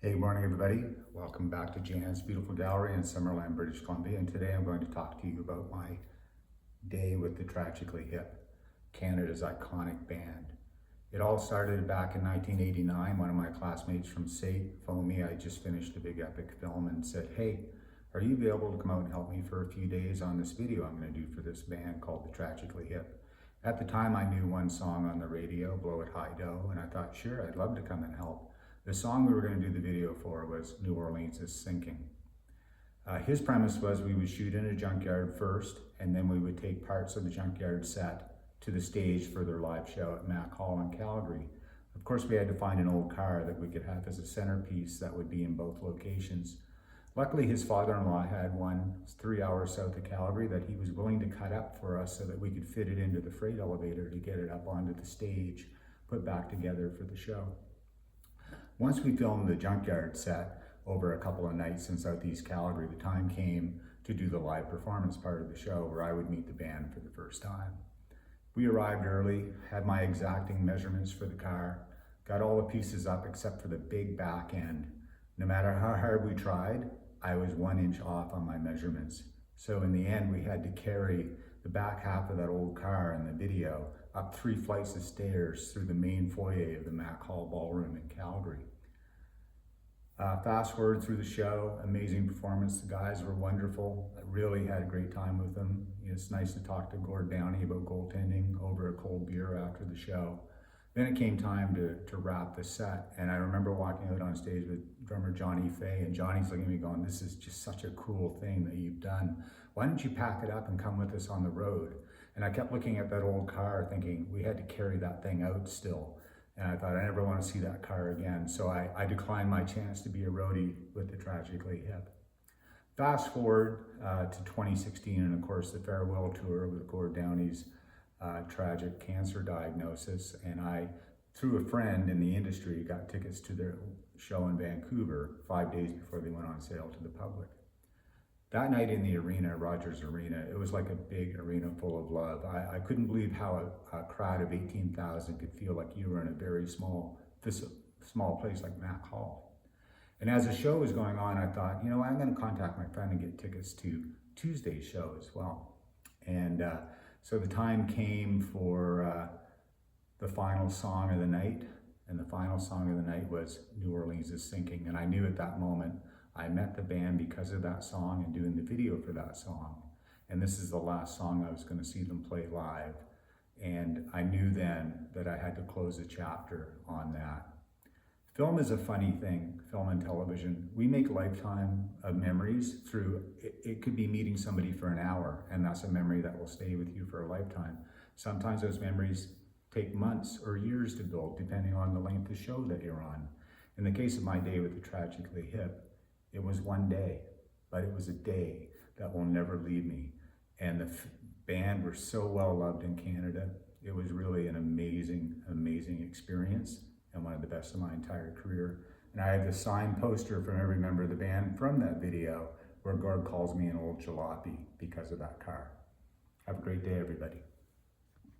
Hey, good morning everybody. Welcome back to Jan's Beautiful Gallery in Summerland, British Columbia. And today I'm going to talk to you about my day with the Tragically Hip, Canada's iconic band. It all started back in 1989. One of my classmates from SAIT phoned me. I just finished a big epic film and said, hey, are you available to come out and help me for a few days on this video I'm going to do for this band called the Tragically Hip? At the time I knew one song on the radio, Blow It High Dough, and I thought, sure, I'd love to come and help. The song we were going to do the video for was New Orleans is Sinking. His premise was we would shoot in a junkyard first, and then we would take parts of the junkyard set to the stage for their live show at Mac Hall in Calgary. Of course, we had to find an old car that we could have as a centerpiece that would be in both locations. Luckily, his father-in-law had one 3 hours south of Calgary that he was willing to cut up for us so that we could fit it into the freight elevator to get it up onto the stage, put back together for the show. Once we filmed the junkyard set over a couple of nights in Southeast Calgary, the time came to do the live performance part of the show where I would meet the band for the first time. We arrived early, had my exacting measurements for the car, got all the pieces up except for the big back end. No matter how hard we tried, I was 1 inch off on my measurements. So in the end, we had to carry the back half of that old car in the video up 3 flights of stairs through the main foyer of the Mac Hall Ballroom in Calgary. Fast forward through the show, amazing performance. The guys were wonderful. I really had a great time with them. It's nice to talk to Gord Downey about goaltending over a cold beer after the show. Then it came time to wrap the set, and I remember walking out on stage with drummer Johnny Fay, and Johnny's looking at me going, this is just such a cool thing that you've done. Why don't you pack it up and come with us on the road? And I kept looking at that old car thinking we had to carry that thing out still. And I thought, I never want to see that car again. So I declined my chance to be a roadie with the Tragically Hip. Fast forward to 2016, and of course the farewell tour with Gord Downey's tragic cancer diagnosis. And I, through a friend in the industry, got tickets to their show in Vancouver 5 days before they went on sale to the public. That night in the arena, Rogers Arena, it was like a big arena full of love. I couldn't believe how a crowd of 18,000 could feel like you were in a very small place like Mac Hall. And as the show was going on, I thought, you know, I'm going to contact my friend and get tickets to Tuesday's show as well. And so the time came for the final song of the night, and the final song of the night was New Orleans is Sinking. And I knew at that moment, I met the band because of that song and doing the video for that song. And this is the last song I was going to see them play live. And I knew then that I had to close a chapter on that. Film is a funny thing, film and television. We make lifetime of memories through, it could be meeting somebody for an hour, and that's a memory that will stay with you for a lifetime. Sometimes those memories take months or years to build, depending on the length of show that you're on. In the case of my day with the Tragically Hip, it was one day, but it was a day that will never leave me. And the band were so well loved in Canada. It was really an amazing, amazing experience and one of the best of my entire career. And I have the signed poster from every member of the band from that video where Gord calls me an old jalopy because of that car. Have a great day, everybody.